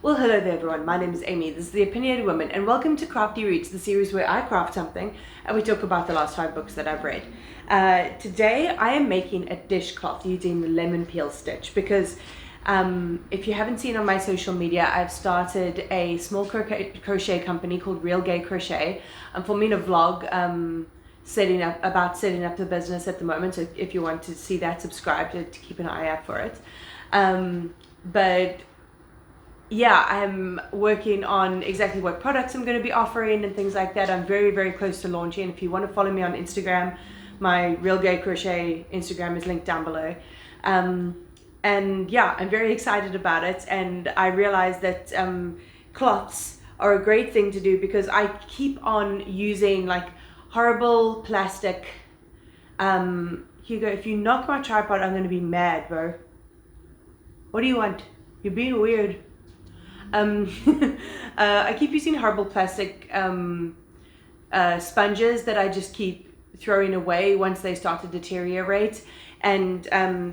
Well, hello there everyone, my name is Amy, this is The Opinionated Woman, and welcome to Crafty Reads, the series where I craft something and we talk about the last 5 books that I've read. Today I am making a dishcloth using the lemon peel stitch because if you haven't seen on my social media, I've started a small crochet company called Real Gay Crochet. I'm filming a vlog setting up the business at the moment, so if you want to see that, subscribe to keep an eye out for it. But yeah, I'm working on exactly what products I'm going to be offering and things like that. I'm very, very close to launching. If you want to follow me on Instagram, my Real Gay Crochet Instagram is linked down below. And yeah, I'm very excited about it. And I realized that cloths are a great thing to do because I keep on using like horrible plastic. Hugo, if you knock my tripod, I'm going to be mad, bro. What do you want? You're being weird. I keep using horrible plastic sponges that I just keep throwing away once they start to deteriorate, and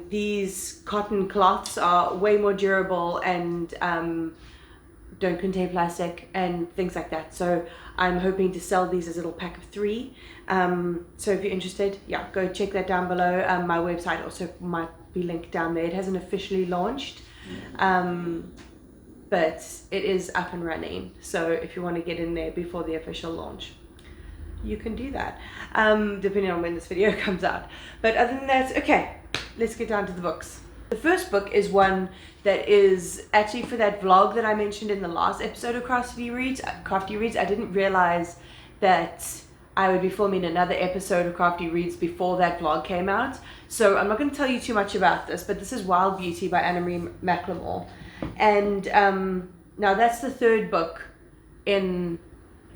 these cotton cloths are way more durable and don't contain plastic and things like that. So I'm hoping to sell these as a little pack of 3. So if you're interested, yeah, go check that down below. My website also might be linked down there. It hasn't officially launched, but it is up and running. So if you want to get in there before the official launch, you can do that, depending on when this video comes out. But other than that, okay, let's get down to the books. The first book is one that is actually for that vlog that I mentioned in the last episode of Crafty Reads. I didn't realize that I would be filming another episode of Crafty Reads before that vlog came out. So I'm not going to tell you too much about this, but this is Wild Beauty by McLemore. And now that's the 3rd book in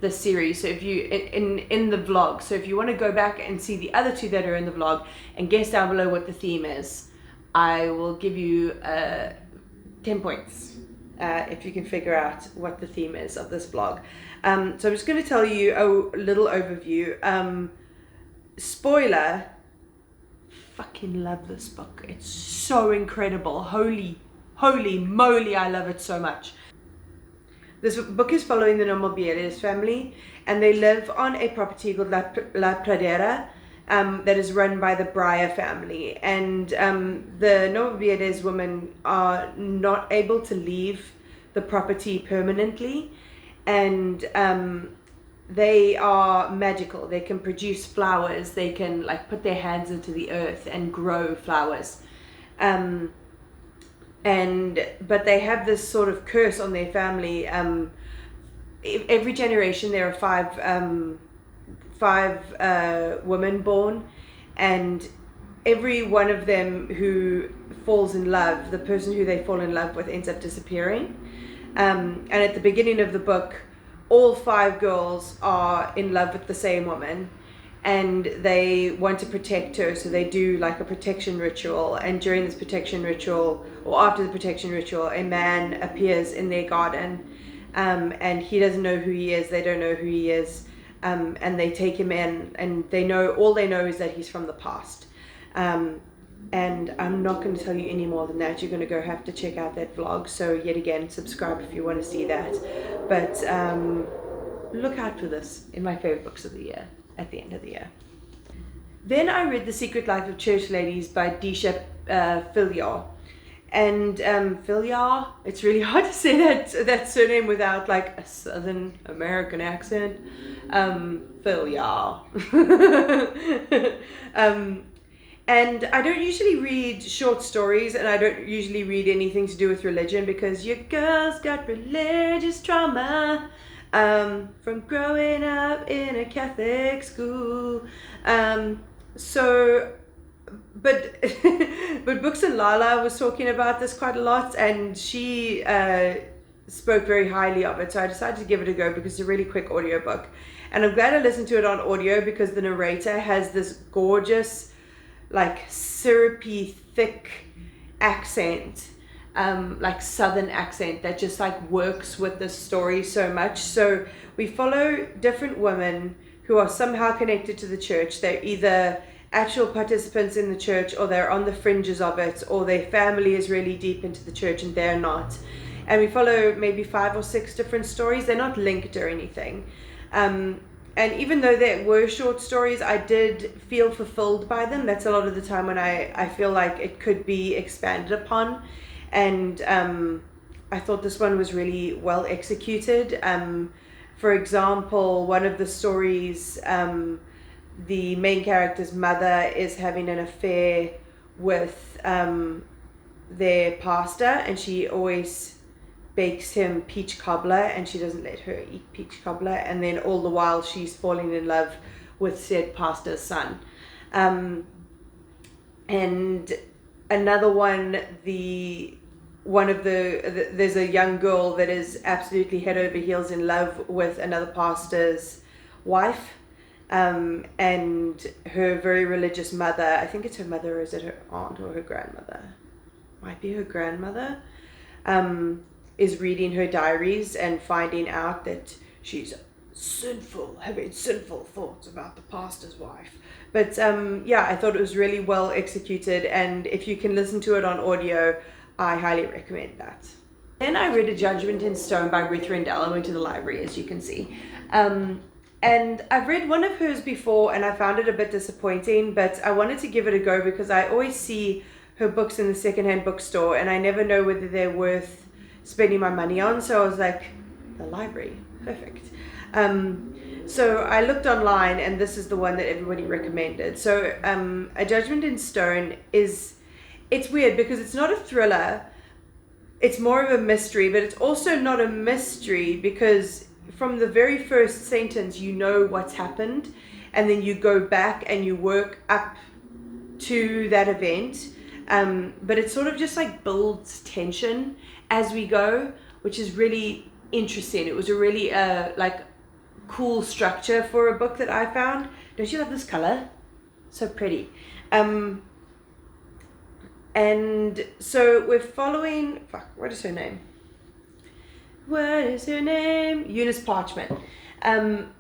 the series. So if you in the vlog, so if you want to go back and see the other 2 that are in the vlog and guess down below what the theme is, I will give you 10 points if you can figure out what the theme is of this vlog. So I'm just going to tell you a little overview. Spoiler, fucking love this book. It's so incredible. Holy moly, I love it so much. This book is following the Nomobiles family, and they live on a property called La Pradera that is run by the Breyer family. And the Nomobiles women are not able to leave the property permanently, and they are magical. They can produce flowers. They can like put their hands into the earth and grow flowers. But they have this sort of curse on their family. Every generation there are 5 women born, and every one of them who falls in love, the person who they fall in love with ends up disappearing. And at the beginning of the book, all 5 girls are in love with the same woman, and they want to protect her, so they do like a protection ritual. And during this protection ritual, or after the protection ritual, a man appears in their garden, and he doesn't know who he is, they don't know who he is, and they take him in, and all they know is that he's from the past. And I'm not going to tell you any more than that. You're going to go have to check out that vlog, so yet again, subscribe if you want to see that. But look out for this in my favorite books of the year at the end of the year. Then I read The Secret Life of Church Ladies by Deesha Philyaw. And Philyaw, it's really hard to say that surname without like a Southern American accent. Philyaw. And I don't usually read short stories, and I don't usually read anything to do with religion because your girl's got religious trauma. From growing up in a Catholic school. But Books and Lala was talking about this quite a lot, and she spoke very highly of it, so I decided to give it a go because it's a really quick audiobook. And I'm glad I listened to it on audio because the narrator has this gorgeous, like syrupy, thick accent, like southern accent that just like works with the story so much. So we follow different women who are somehow connected to the church. They're either actual participants in the church, or they're on the fringes of it, or their family is really deep into the church and they're not. and we follow maybe 5 or 6 different stories. They're not linked or anything. And even though they were short stories, I did feel fulfilled by them. That's a lot of the time when I feel like it could be expanded upon. And I thought this one was really well executed. For example, one of the stories, the main character's mother is having an affair with their pastor, and she always bakes him peach cobbler, and she doesn't let her eat peach cobbler, and then all the while she's falling in love with said pastor's son. And another one, there's a young girl that is absolutely head over heels in love with another pastor's wife, and her very religious mother, I think it's her mother, or is it her aunt or her grandmother? Might be her grandmother, is reading her diaries and finding out that she's sinful, having sinful thoughts about the pastor's wife. But yeah, I thought it was really well executed, and if you can listen to it on audio, I highly recommend that. Then I read A Judgement in Stone by Ruth Rendell. I went to the library, as you can see. And I've read one of hers before, and I found it a bit disappointing, but I wanted to give it a go because I always see her books in the secondhand bookstore, and I never know whether they're worth spending my money on. So I was like, the library, perfect. So I looked online, and this is the one that everybody recommended. So A Judgement in Stone it's weird because it's not a thriller, it's more of a mystery, but it's also not a mystery because from the very first sentence you know what's happened, and then you go back and you work up to that event, but it sort of just like builds tension as we go, which is really interesting. It was a really like cool structure for a book that I found. Don't you love this color? So pretty. And so we're following, what is her name? Eunice Parchment.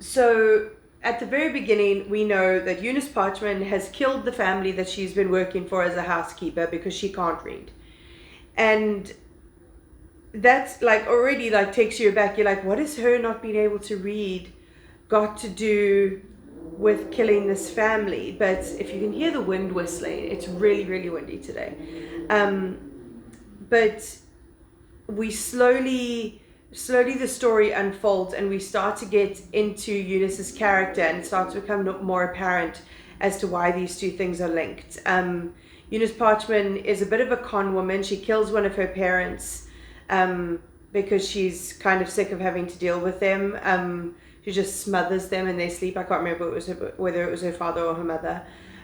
So at the very beginning, we know that Eunice Parchment has killed the family that she's been working for as a housekeeper because she can't read. And that's like already like takes you aback. You're like, what has her not being able to read got to do with killing this family? But if you can hear the wind whistling, it's really, really windy today. But we slowly the story unfolds, and we start to get into Eunice's character, and it starts to become more apparent as to why these two things are linked. Eunice Parchment is a bit of a con woman. She kills one of her parents because she's kind of sick of having to deal with them. She just smothers them in their sleep. I can't remember whether it was her father or her mother.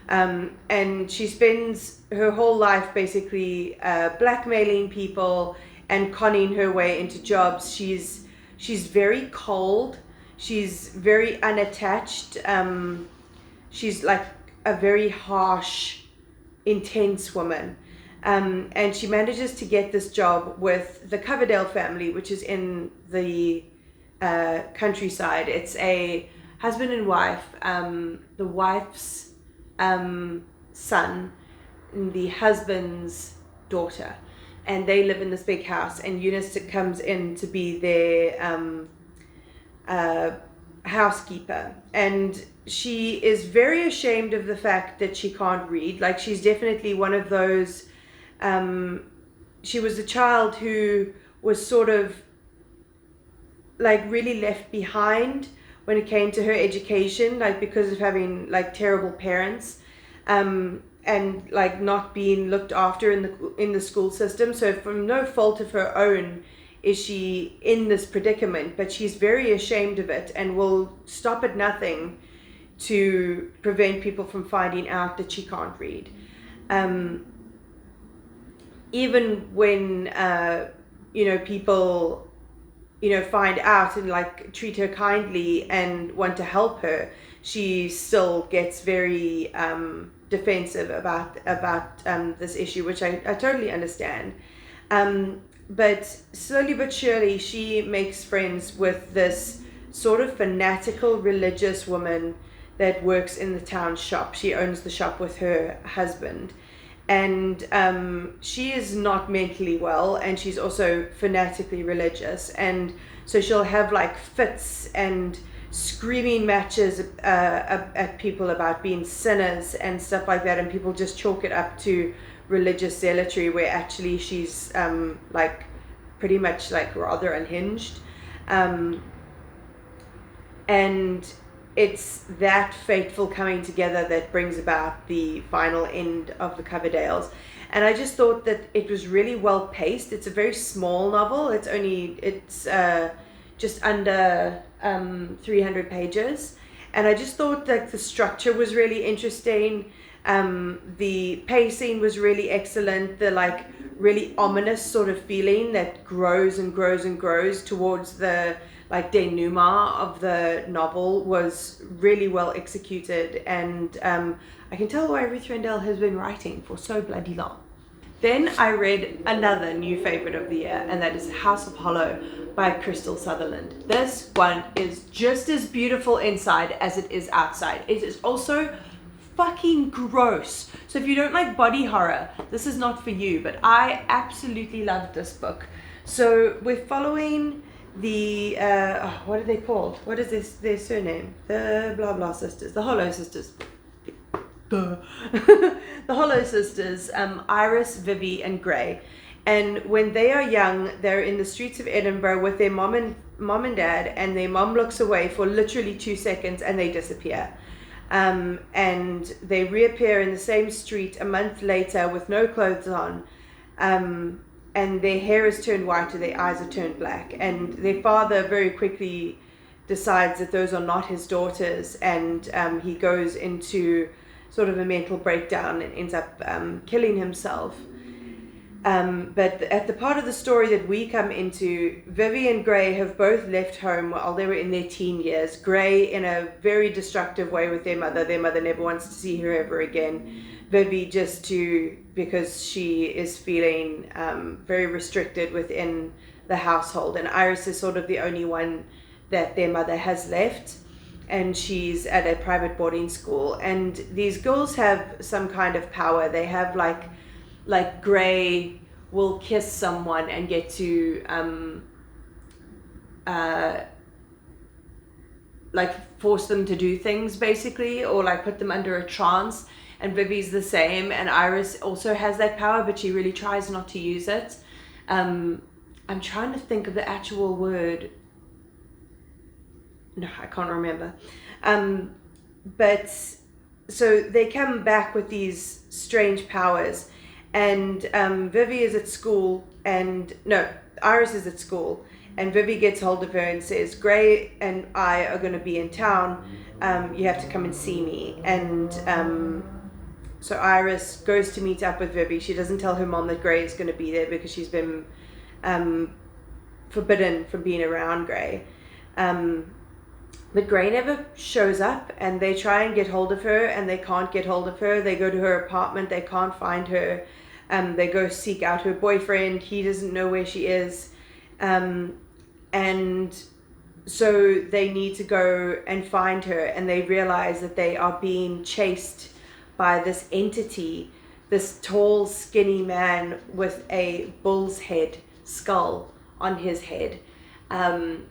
And she spends her whole life basically blackmailing people and conning her way into jobs. She's very cold. She's very unattached. She's like a very harsh, intense woman. And she manages to get this job with the Coverdale family, which is in the countryside. It's a husband and wife, the wife's son and the husband's daughter, and they live in this big house, and Eunice comes in to be their housekeeper, and she is very ashamed of the fact that she can't read. Like, she's definitely one of those, she was a child who was sort of like really left behind when it came to her education, like because of having like terrible parents, and like not being looked after in the school system. So from no fault of her own is she in this predicament, but she's very ashamed of it and will stop at nothing to prevent people from finding out that she can't read. Even when people find out and like treat her kindly and want to help her, she still gets very defensive about this issue, which I totally understand. But slowly but surely she makes friends with this sort of fanatical religious woman that works in the town shop. She owns the shop with her husband, and she is not mentally well, and she's also fanatically religious, and so she'll have like fits and screaming matches at people about being sinners and stuff like that, and people just chalk it up to religious zealotry, where actually she's like pretty much like rather unhinged, and it's that fateful coming together that brings about the final end of the Coverdales. And I just thought that it was really well paced. It's a very small novel. It's just under 300 pages. And I just thought that the structure was really interesting. The pacing was really excellent. The like really ominous sort of feeling that grows and grows and grows towards the like denouement of the novel was really well executed, and I can tell why Ruth Rendell has been writing for so bloody long. Then I read another new favorite of the year, and that is House of Hollow by Krystal Sutherland. This one is just as beautiful inside as it is outside. It is also fucking gross. So if you don't like body horror, this is not for you, but I absolutely loved this book. So we're following the what are they called? What is their surname? The blah blah sisters, the Hollow sisters. The Hollow sisters, Iris, Vivi, and Gray. And when they are young, they're in the streets of Edinburgh with their mom and dad, and their mom looks away for literally 2 seconds and they disappear. And they reappear in the same street a month later with no clothes on. And their hair is turned white and their eyes are turned black. And their father very quickly decides that those are not his daughters, and he goes into sort of a mental breakdown and ends up killing himself. But at the part of the story that we come into, Vivi and Gray have both left home while they were in their teen years. Gray in a very destructive way with their mother. Their mother never wants to see her ever again. Vivi because she is feeling very restricted within the household, and Iris is sort of the only one that their mother has left, and she's at a private boarding school. And these girls have some kind of power. They have like Gray will kiss someone and get to like force them to do things basically, or like put them under a trance. And Vivi's the same, and Iris also has that power, but she really tries not to use it. I'm trying to think of the actual word. No, I can't remember. But so they come back with these strange powers, and Vivi is at school, Iris is at school, and Vivi gets hold of her and says, Gray and I are going to be in town. You have to come and see me. And so Iris goes to meet up with Vivi. She doesn't tell her mom that Gray is going to be there because she's been forbidden from being around Gray. But Gray never shows up, and they try and get hold of her, and they can't get hold of her. They go to her apartment, they can't find her. They go seek out her boyfriend. He doesn't know where she is. And so they need to go and find her, and they realize that they are being chased by this entity, this tall, skinny man with a bull's head skull on his head. And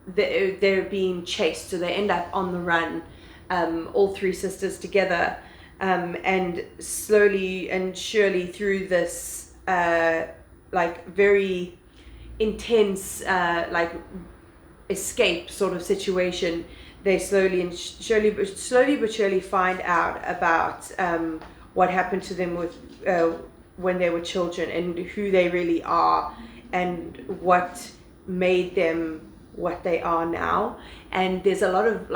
they're being chased, so they end up on the run, all three sisters together, and slowly and surely through this like very intense like escape sort of situation, they slowly but surely find out about what happened to them with when they were children, and who they really are, and what made them what they are now. And there's a lot of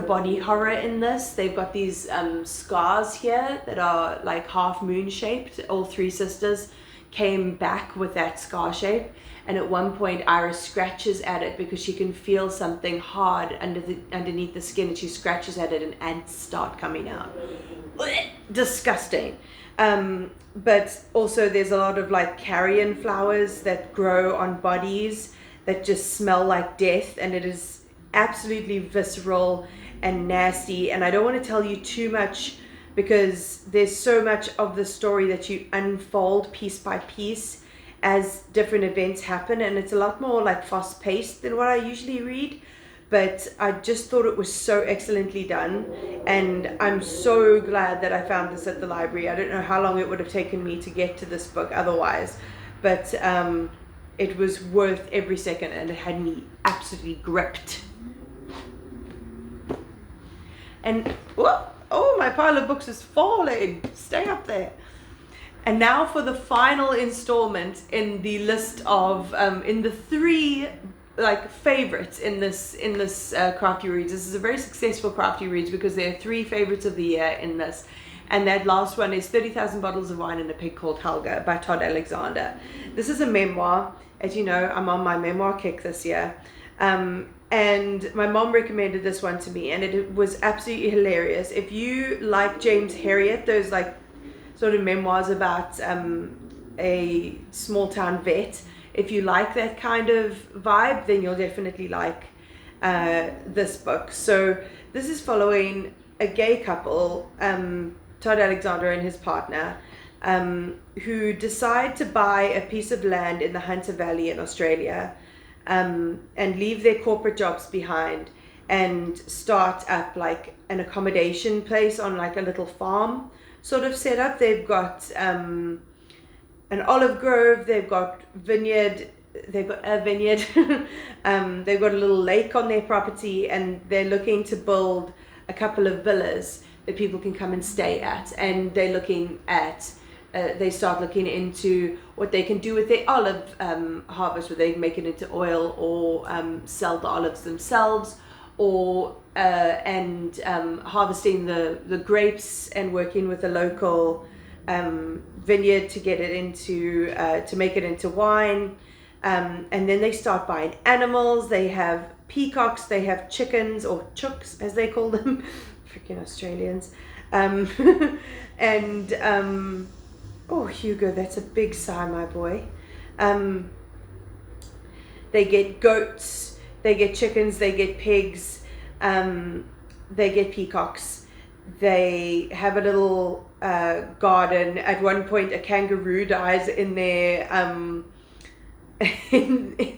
body horror in this. They've got these scars here that are like half moon shaped. All three sisters came back with that scar shape, and at one point Iris scratches at it because she can feel something hard underneath the skin, and she scratches at it and ants start coming out. Disgusting. But also there's a lot of like carrion flowers that grow on bodies that just smell like death, and it is absolutely visceral and nasty, and I don't want to tell you too much because there's so much of the story that you unfold piece by piece as different events happen, and it's a lot more like fast paced than what I usually read. But I just thought it was so excellently done, and I'm so glad that I found this at the library. I don't know how long it would have taken me to get to this book otherwise, but it was worth every second, and it had me absolutely gripped. And oh, my pile of books is falling. Stay up there. And now for the final installment in the list of in the 3 like favorites in this Crafty Reads. This is a very successful Crafty Reads because there are 3 favorites of the year in this, and that last one is 30,000 Bottles of Wine and a Pig Called Helga by Todd Alexander. This is a memoir. As you know, I'm on my memoir kick this year, and my mom recommended this one to me, and it was absolutely hilarious. If you like James Herriot, those like sort of memoirs about a small town vet, if you like that kind of vibe, then you'll definitely like this book. So this is following a gay couple, Todd Alexander and his partner, who decide to buy a piece of land in the Hunter Valley in Australia, and leave their corporate jobs behind and start up like an accommodation place on like a little farm sort of setup. They've got an olive grove, they've got a vineyard, they've got a little lake on their property, and they're looking to build a couple of villas that people can come and stay at. And they're looking at, they start looking into what they can do with their olive harvest, where they can make it into oil or sell the olives themselves, or harvesting the grapes and working with a local vineyard to get it into to make it into wine, and then they start buying animals. They have peacocks, they have chickens, or chooks as they call them, freaking Australians, and oh Hugo, that's a big sigh, my boy. They get goats, they get chickens, they get pigs, they get peacocks. They have a little garden. At one point, a kangaroo dies in their in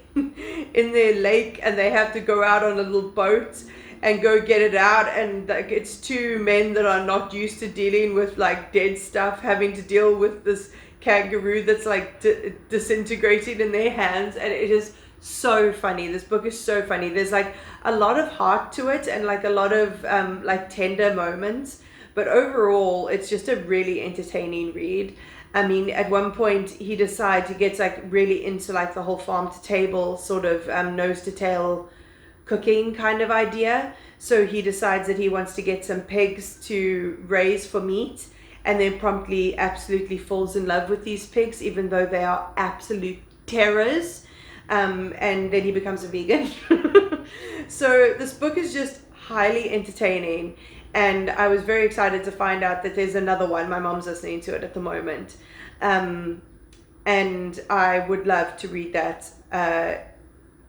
their lake, and they have to go out on a little boat and go get it out. And like, it's 2 men that are not used to dealing with like dead stuff, having to deal with this kangaroo that's like disintegrating in their hands, and it is so funny. This book is so funny. There's like a lot of heart to it, and like a lot of like tender moments, but overall it's just a really entertaining read. I mean, at one point he decides, he gets like really into like the whole farm to table sort of nose to tail cooking kind of idea. So he decides that he wants to get some pigs to raise for meat, and then promptly absolutely falls in love with these pigs, even though they are absolute terrors. And then he becomes a vegan. So this book is just highly entertaining, and I was very excited to find out that there's another one. My mom's listening to it at the moment, and I would love to read that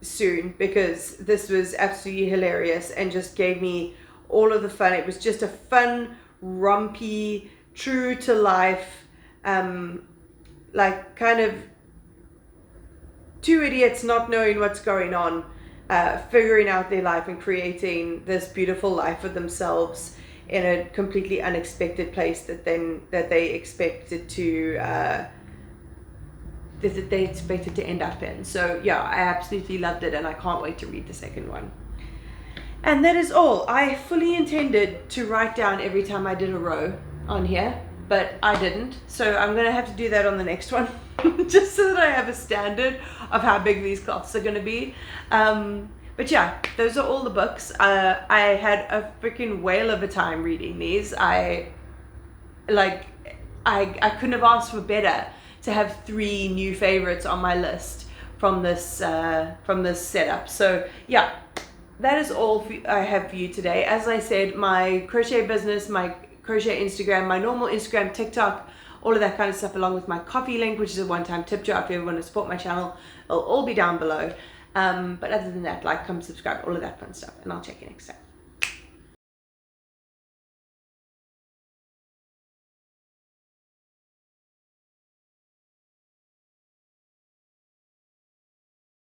soon, because this was absolutely hilarious and just gave me all of the fun. It was just a fun, rompy, true to life, like kind of 2 idiots not knowing what's going on, figuring out their life and creating this beautiful life for themselves in a completely unexpected place that they expected to end up in. So yeah, I absolutely loved it, and I can't wait to read the second one. And that is all. I fully intended to write down every time I did a row on here, but I didn't, so I'm gonna have to do that on the next one. Just so that I have a standard of how big these cloths are going to be. But yeah, those are all the books. I had a freaking whale of a time reading these. I couldn't have asked for better to have 3 new favorites on my list from this setup. So yeah, that is all I have for you today. As I said, my crochet business, my crochet Instagram, my normal Instagram, TikTok, all of that kind of stuff, along with my Kofi link, which is a one-time tip jar if you ever want to support my channel, it'll all be down below. But other than that, like, comment, subscribe, all of that fun stuff, and I'll check you next time.